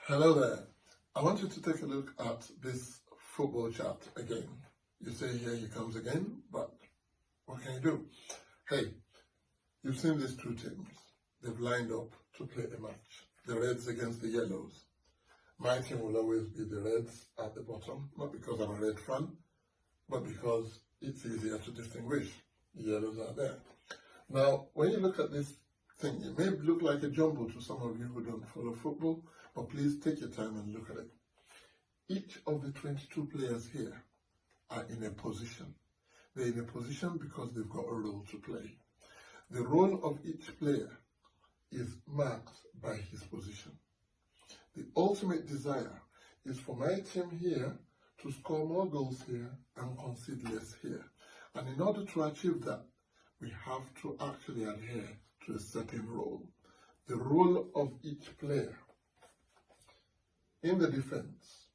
Hello there. I want you to take a look at this football chart again. You say here he comes again, but what can you do? Hey, you've seen these two teams. They've lined up to play a match. The Reds against the Yellows. My team will always be the Reds at the bottom, not because I'm a Red fan, but because it's easier to distinguish. The Yellows are there. Now, when you look at this thing, it may look like a jumble to some of you who don't follow football, but please take your time and look at it. Each of the 22 players here are in a position. They're in a position because they've got a role to play. The role of each player is marked by his position. The ultimate desire is for my team here to score more goals here and concede less here. And in order to achieve that, we have to actually adhere to a certain role. The role of each player. In the defense,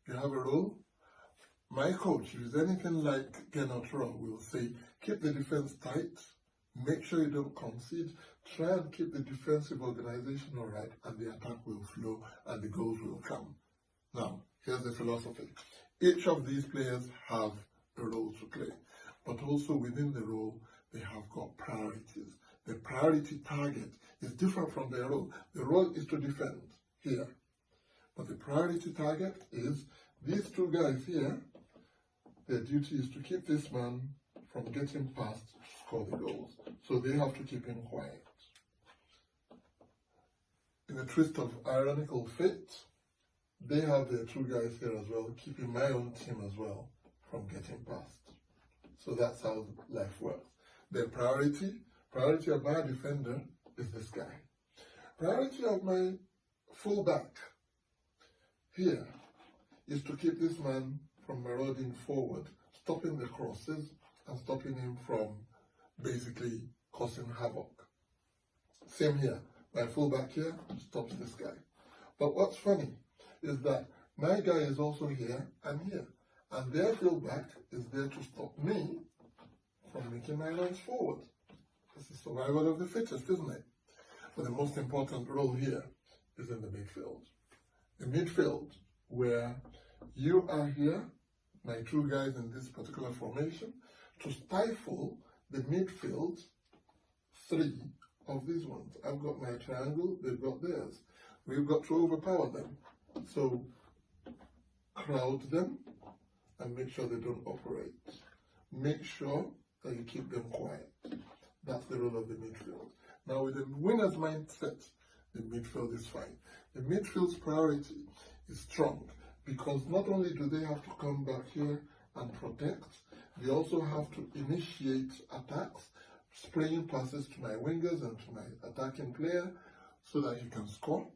you have a role. My coach, who is anything like Gennaro Rowe, will say, keep the defense tight, make sure you don't concede, try and keep the defensive organization all right, and the attack will flow and the goals will come. Now, here's the philosophy. Each of these players have a role to play, but also within the role, they have got priorities. The priority target is different from their role. The role is to defend here. But the priority target is these two guys here, their duty is to keep this man from getting past to score the goals. So they have to keep him quiet. In a twist of ironical fate, they have their two guys here as well, keeping my own team as well from getting past. So that's how life works. Their priority of my defender is this guy. Priority of my fullback here is to keep this man from marauding forward, stopping the crosses and stopping him from basically causing havoc. Same here. My fullback here stops this guy. But what's funny is that my guy is also here and here. And their fullback is there to stop me from making my runs forward. It's the survival of the fittest, isn't it? But the most important role here is in the midfield. The midfield, where you are here, my two guys in this particular formation, to stifle the midfield three of these ones. I've got my triangle, they've got theirs. We've got to overpower them. So crowd them and make sure they don't operate. Make sure that you keep them quiet. That's the role of the midfield. Now with the winner's mindset, the midfield is fine. The midfield's priority is strong because not only do they have to come back here and protect, they also have to initiate attacks, spraying passes to my wingers and to my attacking player so that he can score.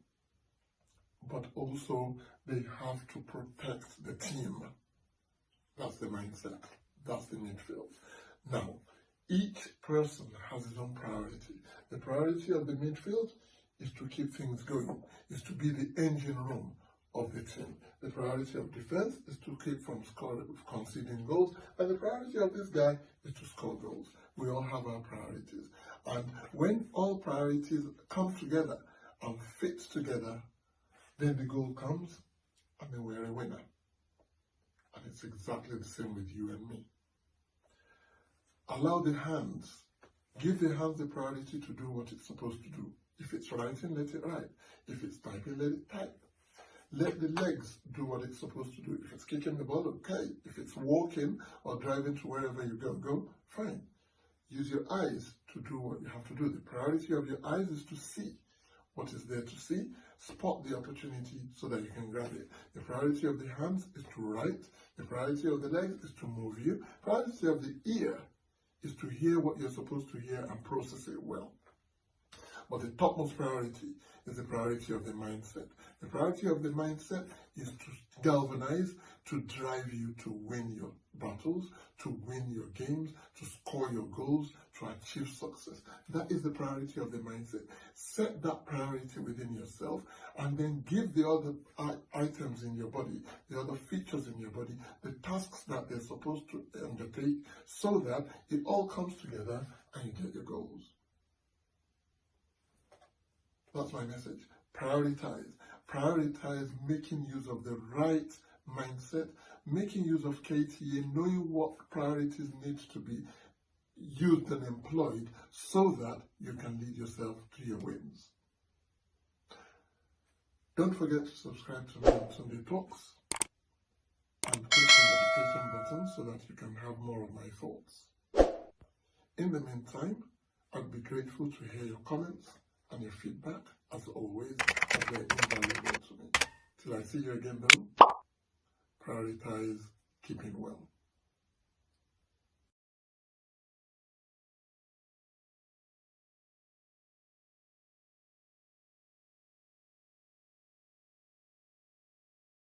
But also they have to protect the team. That's the mindset. That's the midfield. Now, each person has his own priority. The priority of the midfield is to keep things going, is to be the engine room of the team. The priority of defense is to keep from conceding goals, and the priority of this guy is to score goals. We all have our priorities. And when all priorities come together and fit together, then the goal comes, and then we're a winner. And it's exactly the same with you and me. Allow the hands, give the hands the priority to do what it's supposed to do. If it's writing, let it write. If it's typing, let it type. Let the legs do what it's supposed to do. If it's kicking the ball, okay. If it's walking or driving to wherever you go, fine. Use your eyes to do what you have to do. The priority of your eyes is to see what is there to see, spot the opportunity so that you can grab it. The priority of the hands is to write. The priority of the legs is to move you. The priority of the ear is to hear what you're supposed to hear and process it well. But the topmost priority is the priority of the mindset. The priority of the mindset is to galvanize, to drive you to win your battles, to win your games, to score your goals, to achieve success. That is the priority of the mindset. Set that priority within yourself and then give the other items in your body, the other features in your body, the tasks that they're supposed to undertake so that it all comes together and you get your goals. That's my message. Prioritize. Prioritize making use of the right mindset, making use of KTA, knowing what priorities need to be used and employed so that you can lead yourself to your wins. Don't forget to subscribe to me on Sunday Talks and click the notification button so that you can have more of my thoughts. In the meantime, I'd be grateful to hear your comments and your feedback, as always, as they're invaluable to me. Till I see you again though, prioritize keeping well.